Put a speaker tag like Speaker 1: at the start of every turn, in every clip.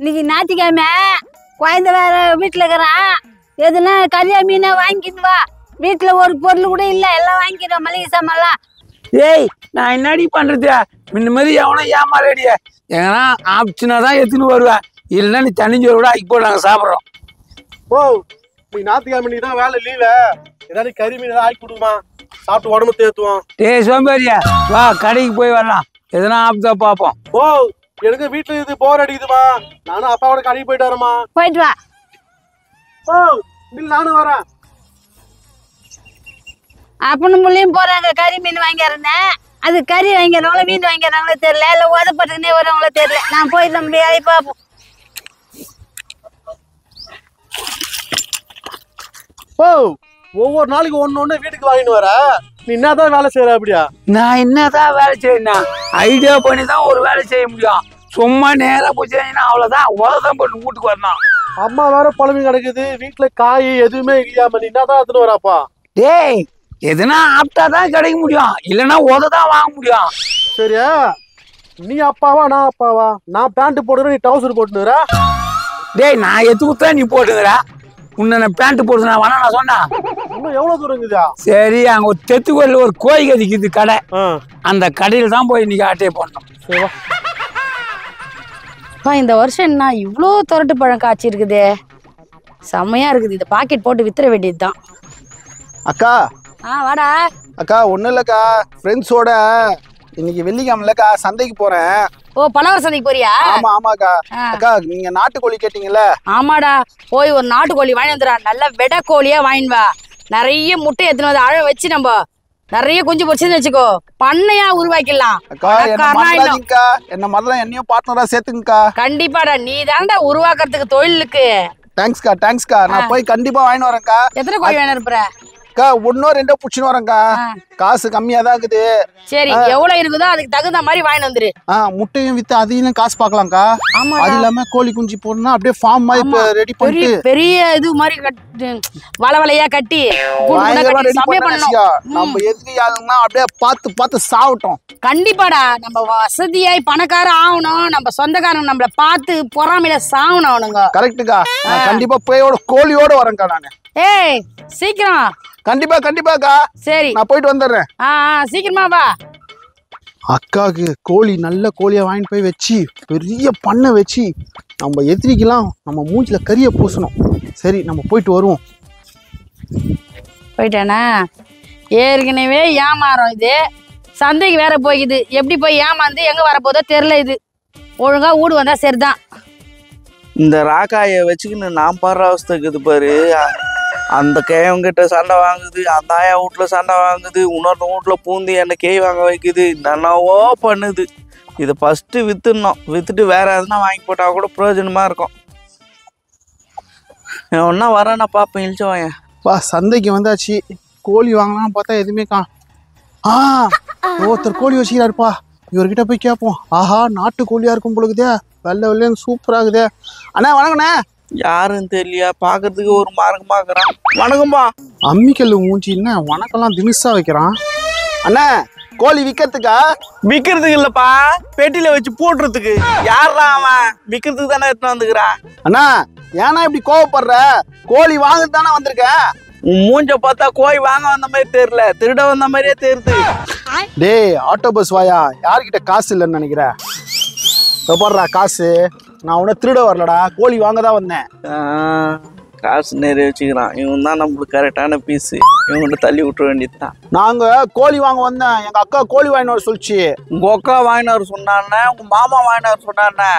Speaker 1: இன்னைக்கு ஞாயிற்றுக்கிழமை குழந்தை வேற வீட்டில் இருக்கிறான். எதுனா கல்யாண மீனை வாங்கிட்டு வா. வீட்டில் ஒரு பொருள் கூட இல்லை, எல்லாம் வாங்கிக்கிறோம் மளிகை சாமான்லாம்.
Speaker 2: ஏய் நான் என்னடி பண்றது? இந்த மாதிரி எவனோ ஏமாறடிய எங்கன்னா ஆப்ஷனா தான் எடுத்துன்னு வருவேன். இல்லைன்னா நீ தனிஞ்சோட கூட ஆக்கி போட்டு நாங்கள் சாப்பிட்றோம்.
Speaker 3: ஓ நீ ஞாயிற்றுக்கிழமை நீ தான் வேலை லீவு, ஏதாவது கறி மீன் ஏதாவது ஆக்கி கொடுமா, சாப்பிட்டு உடம்பு தேத்துவோம்.
Speaker 2: டேய் சோம்பேறியா, வா கடைக்கு போய் வரலாம், எதனா ஆப்தா பார்ப்போம்.
Speaker 3: ஓ எனக்கு வீட்டுல இது போர் அடிக்குதுமா, நானும் அப்பாவோட கடைக்கு போயிட்டு வரேம்மா.
Speaker 1: போயிட்டு வா.
Speaker 3: ஓ இல்லை நானும் வரேன்.
Speaker 1: அப்பனும் பிள்ளையும் போறாங்க கறி மீன் வாங்கிடுறேன். அது கறி வாங்கிறவங்கள மீன் வாங்கிறவங்களே தெரியல, இல்லை உதப்பட்டுக்குன்னே வரவங்களே தெரியல. நான் போயிட்டு நம்ம வேலையை பார்ப்போம்.
Speaker 3: ஓ ஒவ்வொரு நாளைக்கு ஒன்று வீட்டுக்கு வாங்கிட்டு வர, நீ என்னதான் வேலை செய்யற அப்படியா?
Speaker 2: நான் என்னதான் வேலை செய்யணும், ஐடியா பண்ணி தான் ஒரு வேலை செய்ய முடியும். சும்மா நேராக போச்சுன்னா அவ்வளோதான், உததான் போட்டு வீட்டுக்கு வரணும்.
Speaker 3: அம்மா வேற புலம்பி கிடக்குது, வீட்டுல காய் எதுவுமே இல்லையாம, நீ என்னதான் எடுத்துட்டு வராப்பா?
Speaker 2: டேய் எதுனா ஆப்டா தான் கிடைக்க முடியும், இல்லைன்னா உததான் வாங்க முடியும்.
Speaker 3: சரியா, நீ அப்பாவா நான் அப்பாவா? நான் பேண்ட் போடுறேன், நீ டவுசர் போட்டுனுற.
Speaker 2: டேய் நான் எத்து குத்தா நீ போட்டுக்கிற, உன்னை பேண்ட் போடுறது நான் வேணா நான் சொன்னேன்.
Speaker 3: இன்னும் எவ்வளவு தூரம் இருக்குதா?
Speaker 2: சரி அங்க ஒரு தெத்துக்கோயில் ஒரு கோயில் கதிக்குது கடை, அந்த கடையில் தான் போய் இன்னைக்கு ஆட்டையை போடணும்.
Speaker 1: இந்த வருஷம் என்ன இவ்வளோ தொரட்டு பழம் காய்ச்சி இருக்குதே, செம்மையா இருக்குது. இதை பாக்கெட் போட்டு வித்துற வேண்டியது தான்.
Speaker 4: அக்கா
Speaker 1: வாடா.
Speaker 4: அக்கா ஒன்றும் இல்லைக்கா, ஃப்ரெண்ட்ஸோட இன்னைக்கு வெள்ளிக்கிழமைலக்கா சந்தைக்கு போறேன்.
Speaker 1: ஓ பலவர சந்தைக்கு போறியா?
Speaker 4: ஆமா ஆமாக்கா. அக்கா நீங்க நாட்டுக்கோழி கேட்டீங்கல்ல?
Speaker 1: ஆமாடா, போய் ஒரு நாட்டுக்கோழி வாங்கி வந்துடா. நல்ல வெடை கோழியா வாங்கிட்டு வா. நிறைய முட்டை எத்தனை வந்து அழ வச்சு நம்ம நிறைய குஞ்சு பொரிச்சுன்னு வச்சுக்கோ, பண்ணையா உருவாக்கிடலாம்.
Speaker 4: அக்கா என்ன மாதிரிலாம் என்னையும் பார்ட்னரா சேர்த்துங்கக்கா.
Speaker 1: கண்டிப்பாடா, நீ தான்டா உருவாக்குறதுக்கு தொழிலுக்கு.
Speaker 4: தேங்க்ஸ்க்கா தேங்க்ஸ்க்கா, நான் போய் கண்டிப்பா வாங்கிட்டு வரேன்க்கா.
Speaker 1: எத்தனை கோழி வேணும் இருப்ப?
Speaker 4: அக்கா ஒன்னோ ரெண்டோ புடிச்சுன்னு வரேன்க்கா, காசு கம்மியா தான் இருக்குது.
Speaker 1: சரி எவ்வளவு இருக்குதோ அதுக்கு தகுந்த மாதிரி வாங்கிட்டு வந்துரு.
Speaker 4: முட்டையும் வித்து அதையும் காசு பார்க்கலாம்க்கா. அது இல்லாம கோழி குஞ்சு போடணும், அப்படியே ஃபார்ம் மாதிரி இப்ப ரெடி பண்ணிட்டு
Speaker 1: பெரிய இது மாதிரி வளைவளையா கட்டி
Speaker 4: நம்ம எதிரியாளுன்னா அப்படியே பார்த்து பார்த்து சாப்பிட்டோம்.
Speaker 1: கண்டிப்பாடா, நம்ம வசதியாய் பணக்கார ஆகணும், நம்ம சொந்தக்காரங்க நம்மள பார்த்து பொறாமையில சாகணும் அவனுங்க.
Speaker 4: கரெக்டுக்கா, கண்டிப்பா போயோட கோழியோட வரேன்க்கா நானு.
Speaker 1: ஏய் சீக்கிரம்.
Speaker 4: கண்டிப்பா கண்டிப்பாக்கா.
Speaker 1: சரி
Speaker 4: நான் போயிட்டு வந்துடுறேன்.
Speaker 1: சீக்கிரமா வா.
Speaker 4: அக்காவுக்கு கோழி நல்ல கோழியை வாங்கிட்டு போய் வச்சு பெரிய பண்ணை வச்சு நம்ம எதிரிக்கலாம் நம்ம மூஞ்சில கறியை பூசணும். சரி நம்ம போயிட்டு வருவோம்.
Speaker 1: போயிட்டானா? ஏற்கனவே ஏமாறும் இது, சந்தைக்கு வேற போய்க்குது. எப்படி போய் ஏமாந்து எங்க வரப்போதோ தெரியல. இது ஒழுங்கா வீடு வந்தா சரிதான்.
Speaker 5: இந்த ராக்காயை வச்சுக்கின்னு நான் பாடுற அவஸ்தை இருக்குது பாரு. அந்த கேவங்கிட்ட சண்டை வாங்குது, அந்த ஆயா வீட்டுல சண்டை வாங்குது, இன்னொருத்த வீட்டுல பூந்து என்னை கேய் வாங்க வைக்குது, என்னவோ பண்ணுது. இதை ஃபர்ஸ்ட் வித்துடணும், வித்துட்டு வேற எதுனா வாங்கி போட்டா கூட பிரயோஜனமா இருக்கும். ஒன்னா வரேன்னா பாப்பேன் இழிச்சவாயன்.
Speaker 4: சந்தைக்கு வந்தாச்சு, கோழி வாங்கலாம்னு பார்த்தா எதுவுமே ஒருத்தர் கோழி வச்சுக்கிறாருப்பா. இவர்கிட்ட போய் கேட்போம். ஆஹா நாட்டு கோழியா இருக்கும் பொழுதுதே, வெள்ளை வெள்ளைன்னு சூப்பரா இருக்குதே. அண்ணா வணக்கண்ணே.
Speaker 5: யாருன்னு தெரியலையா, பாக்குறதுக்கு ஒரு மார்க்கமா இருக்கிறான். வணக்கம்பா.
Speaker 4: அம்மிக்கல்லு மூஞ்சின்னு வணக்கம்லாம் திமிசா வைக்கிறான். அண்ணா கோழி விற்கிறதுக்கா?
Speaker 5: விற்கிறதுக்கு இல்லப்பா, பெட்டியில வச்சு போட்டுறதுக்கு. யாரா அவன்? விற்கிறதுக்கு தானே எடுத்துன்னு வந்துக்கிறான்.
Speaker 4: அண்ணா ஏன்னா இப்படி கோவப்படுற? கோழி வாங்க தானே வந்திருக்கேன்.
Speaker 5: உன் மூஞ்ச பார்த்தா கோழி வாங்க வந்த மாதிரி தெரியல, திருட வந்த மாதிரியே தெரியுது.
Speaker 4: டேய் ஆட்டோ பஸ் வாயா, யார்கிட்ட காசு இல்லைன்னு நினைக்கிற? பாடுறா காசு, நான் உன்ன திருட வரலடா, கோழி வாங்க தான் வந்தேன்.
Speaker 5: காசு நிறைய வச்சுக்கிறான் இவன் தான், நம்மளுக்கு கரெக்டான பீஸு. இவங்கிட்ட தள்ளி விட்டுற வேண்டியதுதான்.
Speaker 4: நாங்க கோழி வாங்க வந்தேன், எங்க அக்கா கோழி வாங்கிட்டு வர சொல்லிச்சு.
Speaker 5: உங்க அக்கா வாங்கினார் சொன்னானே, உங்க மாமா வாங்கினார் சொன்னானே.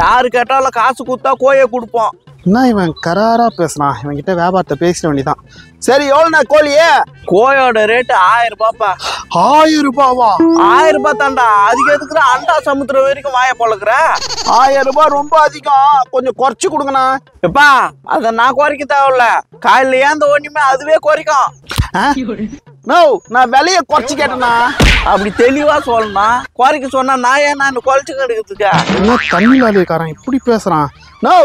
Speaker 5: யாரு கேட்டாலும் காசு கொடுத்தா கோழியை கொடுப்போம்.
Speaker 4: என்ன இவன் கராரா பேசுறான், இவன் கிட்ட வியாபாரத்தை பேசிட வேண்டியதான். சரி எவ்வளோண்ணா கோழியே?
Speaker 5: கோயோட ரேட்டு 1000 ரூபாப்பா.
Speaker 4: 1000 ரூபாவா?
Speaker 5: 1000 ரூபாய் தாண்டா. அதுக்கு எதுக்குற அண்டா சமுத்திரம் வரைக்கும் வாய பழகுற?
Speaker 4: 1000 ரூபாய் ரொம்ப அதிகம், கொஞ்சம் குறைச்சு கொடுங்கண்ணா.
Speaker 5: எப்பா அத நான் குறைக்க தேவையில்ல, காலையில ஏந்த ஒண்ணுமே அதுவே குறைக்கும்.
Speaker 4: நோ நான் விலைய குறைச்சு கேட்டேண்ணா.
Speaker 5: அப்படி தெளிவா சொல்லணும், குறைக்க சொன்னா நான் ஏன் நான் குறைச்சு கிடைக்கிறதுக்கா?
Speaker 4: என்ன தமிழ்நாடுக்காரன் இப்படி பேசுறான்? நோ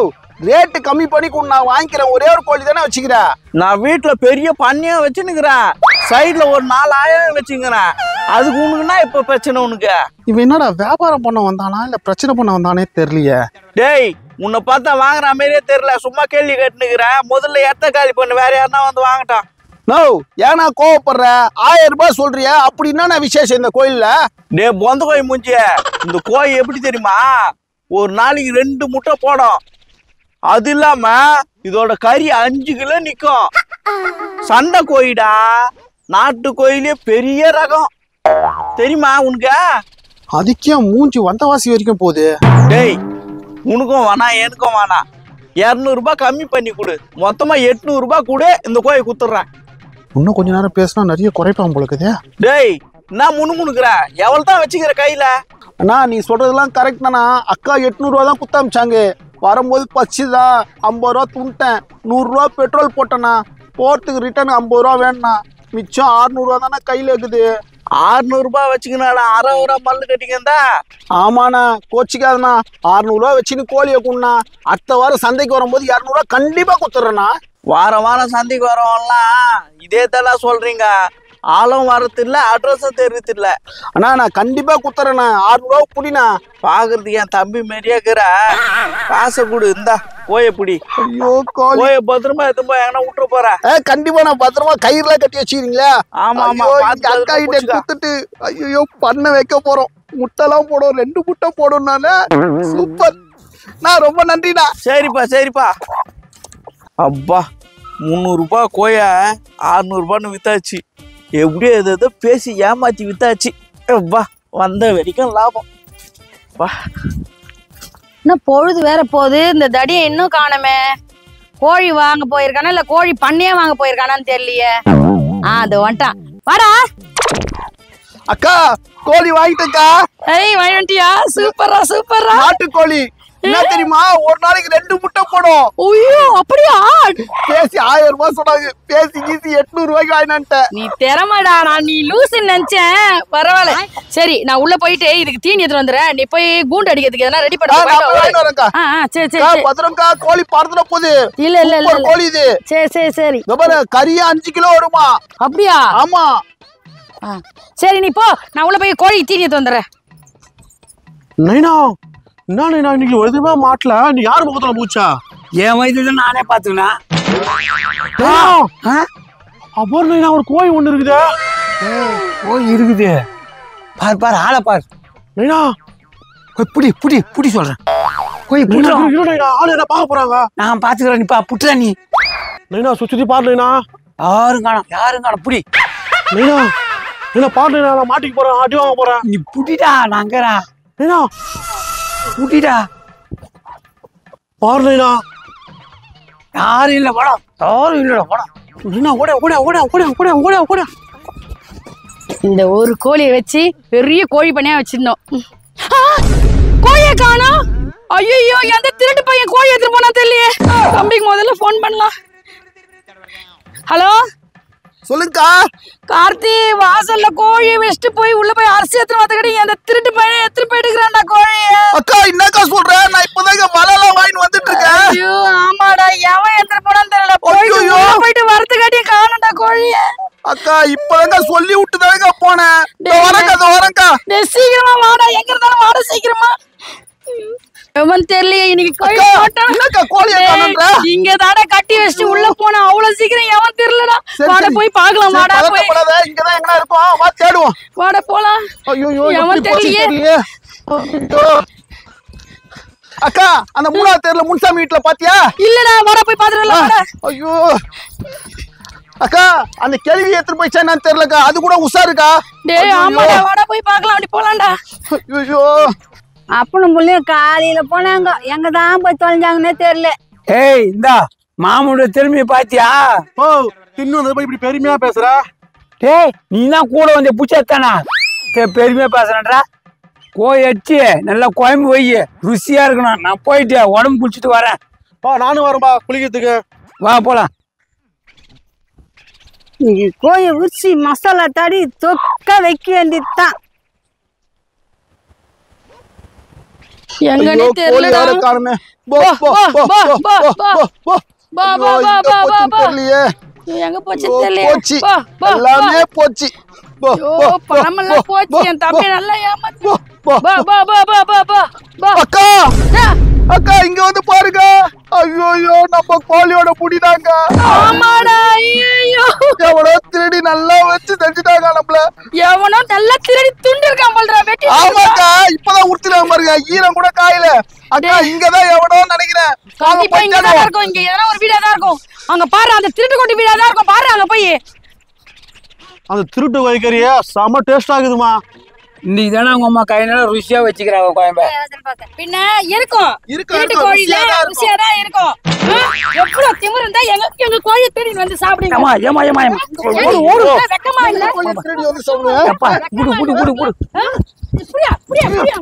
Speaker 4: ரேட்டு கம்மி பண்ணி நான் வாங்கிக்கிறேன். ஒரே ஒரு கோழி தானே வச்சுக்கிறேன்.
Speaker 5: நான் வீட்டுல பெரிய பண்ணையா வச்சுன்னுக்கிறேன், சைட்ல ஒரு 4000 வச்சுக்கிறேன். அதுக்கு உனக்குன்னா இப்ப பிரச்சனை உனக்கு?
Speaker 4: இவன் என்னடா வியாபாரம் பண்ண வந்தானா இல்ல பிரச்சனை பண்ண வந்தானே தெரியலையே.
Speaker 5: டேய் உன்னை பார்த்தா வாங்குற மாதிரியே தெரியல, சும்மா கேள்வி கேட்டுனுக்குறேன். முதல்ல எத்த காலி பண்ணு, வேற யாருன்னா வந்து வாங்கட்டான்.
Speaker 4: நோ ஏன்னா கோவப்படுற? 1000 ரூபாய் சொல்றியா? அப்படின்னா நான் விசேஷம் இந்த கோயில்ல.
Speaker 5: டே பொந்த கோழி மூஞ்சிய, இந்த கோழி எப்படி தெரியுமா, ஒரு நாளைக்கு 2 முட்டை போடும். அது இல்லாம இதோட கறி 5 கிலோ நிக்கும். சண்டை கோழிடா, நாட்டு கோயிலே பெரிய ரகம் தெரியுமா உனக்கு?
Speaker 4: அதுக்கே மூஞ்சி வந்தவாசி வரைக்கும் போகுது.
Speaker 5: டேய் உனக்கும் வேணாம் எனக்கும் வேணாம், 200 ரூபாய் கம்மி பண்ணி கொடு, மொத்தமா 800 ரூபாய் கூட இந்த கோழி குத்துறேன்.
Speaker 4: இன்னும் கொஞ்ச நேரம் பேசினா நிறைய குறைப்பான் போல இருக்குதே.
Speaker 5: டேய் நான் முணுமுணுக்குற, எவ்வளவு தான் வச்சுக்கிற கையில?
Speaker 4: அண்ணா நீ சொல்றதெல்லாம் கரெக்ட் தானா? அக்கா 800 ரூபா தான் குத்தாமிச்சாங்க. வரும்போது பச்சுதான் 50 ரூபா துண்டேன், 100 ரூபா பெட்ரோல் போட்டேண்ணா. போறதுக்கு ரிட்டர்ன் 50 ரூபா வேணுண்ணா. மிச்சம் 600 ரூபா தானே கையில இருக்குது.
Speaker 5: 600 ரூபாய் வச்சுக்கினாடா, 60 ரூபா மல்லு கட்டிக்கந்தா.
Speaker 4: ஆமாண்ணா கோச்சிக்காதுண்ணா. 600 ரூபா வச்சுன்னு கோழியை கொண்டா. அடுத்த வாரம் சந்தைக்கு வரும்போது 200 ரூபா கண்டிப்பா குத்துறேண்ணா.
Speaker 5: வாரம் வாரம் சந்தைக்கு வரவங்கலாம் இதே தடா சொல்றீங்க. ஆளும் வரது இல்ல, அட்ரஸும் தெரியுது இல்ல.
Speaker 4: அண்ணா நான் கண்டிப்பா குத்துறேண்ணா. 600 ரூபா புடிண்ணா.
Speaker 5: பாக்குறதுக்கு என் தம்பி மாரியே இருக்கிற, காசை கொடு, இந்தா கோய பிடி.
Speaker 4: ஐயோ கோழி
Speaker 5: கோய பத்திரமா எடுத்து போய் எங்கன்னா விட்டுற போற.
Speaker 4: கண்டிப்பா நான் பத்திரமா கயிறுல கட்டி வச்சுக்கிறீங்களா?
Speaker 5: ஆமா ஆமா,
Speaker 4: ஐயோ,
Speaker 5: பார்த்து
Speaker 4: இந்த அக்கா கிட்ட
Speaker 5: வச்சுக்க.
Speaker 4: குத்துட்டு ஐயோ பண்ண வைக்க போறோம். முட்டைலாம் போடும், 2 முட்டை போடும்னால சூப்பர். நான் ரொம்ப நன்றிண்ணா.
Speaker 5: சரிப்பா சரிப்பா. அப்பா 300 ரூபாய் கோய 600 ரூபான்னு வித்தாச்சு. எப்படியோ எதோ பேசி ஏமாத்தி வித்தாச்சு. அப்பா வந்த வரைக்கும் லாபம். வா
Speaker 1: இன்னும் பொழுது வேற போகுது, இந்த தடியை இன்னும் காணமே. கோழி வாங்க போயிருக்கானா இல்ல கோழி பண்ணையே வாங்க போயிருக்கானான்னு தெரியலையே. அது வந்துட்டான், வாடா.
Speaker 4: அக்கா கோழி வாங்கிட்டேக்கா.
Speaker 1: ஏய் வாங்கிட்டியா? சூப்பரா சூப்பரா.
Speaker 4: நாட்டுக்கோழி என்ன தெரியுமா, ஒரு நாளைக்கு 2 முட்டை போடும்.
Speaker 1: ஐயோ அப்படியா?
Speaker 4: பேசி 1000 ரூபாய் சொன்னாங்க. பேசி கீசி 800 ரூபாய்க்கு வாங்கினான்ட்டேன்.
Speaker 1: நீ திறமடா, நான் நீ லூசுன்னு நினைச்சேன். பரவாயில்ல. சரி நான் உள்ள போயிட்டு இதுக்கு தீனி எடுத்து வந்துடுறேன். நீ போய் கூண்டு அடிக்கிறதுக்கு எதனா ரெடி
Speaker 4: வரேன்க்கா.
Speaker 1: சரி சரி.
Speaker 4: பத்திரம்க்கா, கோழி பறந்துட போகுது.
Speaker 1: இல்ல இல்ல இல்ல
Speaker 4: சூப்பர் கோழி இது.
Speaker 1: சரி சரி சரி.
Speaker 4: இதோ பாரு, கறியா 5 கிலோ வருமா?
Speaker 1: அப்படியா?
Speaker 4: ஆமா.
Speaker 1: சரி நீ போ, நான் உள்ள போய் கோழி தீனி எடுத்து வந்துடுறேன்.
Speaker 3: நைனா என்ன நைனா, இன்னைக்கு எதுவுமே மாட்டல. நீ யார் முகத்துல பூச்சா?
Speaker 2: என் வயதுல நானே பாத்துக்கினேன்.
Speaker 3: அப்புறம் நைனா ஒரு கோழி ஒண்ணு இருக்குதா?
Speaker 2: ஓ இருக்குது, பாரு பாரு ஆளை பாரு.
Speaker 3: நைனா
Speaker 2: புடி புடி புடி சொல்றேன். போய் புடுறோம்.
Speaker 3: நைனா ஆளு என்ன பார்க்க போறாங்க?
Speaker 2: நான் பாத்துக்கிறேன், நீப்பா புட்டுறா நீ.
Speaker 3: நைனா சுத்தி பாரு நைனா.
Speaker 2: யாரும் காணும் புடி.
Speaker 3: நைனா நைனா பாரு நைனா, நான் மாட்டிக்கு போறேன், அடி வாங்க போறேன்.
Speaker 2: நீ புடிடா, நாங்கடா
Speaker 3: நைனா
Speaker 2: புடிடா.
Speaker 3: பாரு நைனா.
Speaker 2: யாரும் இல்ல படம், யாரும் இல்லடா படம்.
Speaker 3: நைனா ஓட ஓட ஓட ஓட ஓட ஓட ஓட.
Speaker 1: இந்த ஒரு கோழியை வச்சு பெரிய கோழி பண்ணையா வச்சிருந்தோம். கோழியை காணோம். ஐயோ எந்த திருட்டு பையன் கோழி எடுத்துட்டு போனா தெரியலையே. தம்பிக்கு முதல்ல போன் பண்ணலாம். ஹலோ
Speaker 4: சொல்லுங்கக்கா.
Speaker 1: கார்த்தி, வாசல்ல கோழியை வச்சுட்டு போய் உள்ள போய் அரிசி எடுத்துட்டு வந்து கட்டி அந்த திருட்டு பையன் எடுத்துட்டு போயிட்டுக்கிறான்டா கோழிய.
Speaker 4: அக்கா என்னக்கா சொல்ற? நான் இப்பதாங்க மலையெல்லாம் வாங்கிட்டு வந்துட்டு இருக்கேன்.
Speaker 1: ஐயோ ஆமாடா, எவன் எடுத்துட்டு போனான்னு தெரியல. போயிட்டு வரது காட்டியே காணோம்டா கோழிய.
Speaker 4: அக்கா இப்பதாங்க சொல்லி விட்டுதாங்க போனேன். வரேன்க்கா.
Speaker 1: சீக்கிரமா வாடா, எங்க இருந்தாலும் வாடா சீக்கிரமா. எவன் தெரியலையே இன்னைக்கு கோழி இங்க தாடா கட்டி வச்சுட்டு உள்ள போனா அவ்வளவு சீக்கிரம் எவன் தெரியலடா. வாட போய் பாக்கலாம். வாடா போய்
Speaker 4: இங்கதான் எங்க இருக்கோம், வா தேடுவோம்.
Speaker 1: வாட போலாம்.
Speaker 4: ஐயோ
Speaker 1: எவன் தெரியலையே.
Speaker 4: அக்கா அந்த 3வது தெருல முன்சாமி வீட்டுல பாத்தியா?
Speaker 1: இல்லடா, வாட போய் பாத்துறலாம்.
Speaker 4: ஐயோ அக்கா அந்த கேள்வி எடுத்துட்டு போயிச்சா என்னன்னு தெரியலக்கா. அது கூட உஷாருக்கா.
Speaker 1: டேய் ஆமாடா, வாட போய் பாக்கலாம். அப்படி போலாம்டா.
Speaker 4: ஐயோ
Speaker 1: அப்பனும் புள்ளையும் காலையில போனாங்க, எங்க தான் போய் தொலைஞ்சாங்கன்னே தெரியல.
Speaker 2: ஏய் இந்தா மாமனோட திறமையை பாத்தியா?
Speaker 3: ஓ இன்னும் வந்து இப்படி பெருமையா பேசுற?
Speaker 2: டேய் நீ தான் கூட வந்து புச்சாத்தானா பெருமையா பேசுறேன்டா. கோழி அடிச்சு நல்லா குழம்பு வை, ருசியா இருக்கணும். நான் போயிட்டு உடம்பு குளிச்சுட்டு வரேன்.
Speaker 3: நானும் வரேன்பா குளிக்கிறதுக்கு.
Speaker 2: வா போலாம்.
Speaker 1: கோழி உரிச்சி மசாலா தாடி தொக்க வைக்க வேண்டியதுதான். எங்கன்னு தெரியலடா. எங்க போச்சு தெரியல.
Speaker 4: எல்லாமே போச்சு.
Speaker 1: பணமெல்லாம் போச்சு. என் தம்பி நல்லா ஏமாத்து.
Speaker 4: அக்கா அக்கா இங்க வந்து பாருங்க. ஐயோ நம்ம கோழியோட முடிதாங்க.
Speaker 1: ஆமாடா. ஐயோ
Speaker 4: எவ்வளோ திருடி நல்லா வச்சு செஞ்சுட்டாங்க நம்மள.
Speaker 1: எவனோ நல்லா திருடி துண்டு இருக்கான் போல்றா வெட்டி.
Speaker 4: ஆமாக்கா இப்பதான் உடுத்துறாங்க பாருங்க, ஈரம் கூட காயில. அக்கா இங்கதான் எவனோ நினைக்கிறேன்.
Speaker 1: கண்டிப்பா இங்கதான் இருக்கும். இங்க எதனா ஒரு வீடா தான் இருக்கும். அங்க பாரு அந்த திருட்டு கொட்டி வீடா தான் இருக்கும். பாரு அங்க போய்.
Speaker 3: அந்த திருட்டு வைக்கறிய செம டேஸ்ட் ஆகுதுமா.
Speaker 2: இன்னைக்கு தானே உங்க அம்மா கையினால ருசியா வச்சுக்கிறாங்க கோயம்ப.
Speaker 1: பின்ன இருக்கும். திருட்டு கோழில ருசியா தான் இருக்கும். எவ்வளவு திமிரு இருந்தா எங்க கோழி திருடி வந்து சாப்பிடுங்க.
Speaker 2: ஏமா ஏமா ஏமா ஏமா
Speaker 1: ஓடு வெக்கமா இல்ல.
Speaker 4: திருடி வந்து சொல்லுவேன்.
Speaker 2: குடு குடு குடு குடு.
Speaker 1: புரியா புரியா புரியா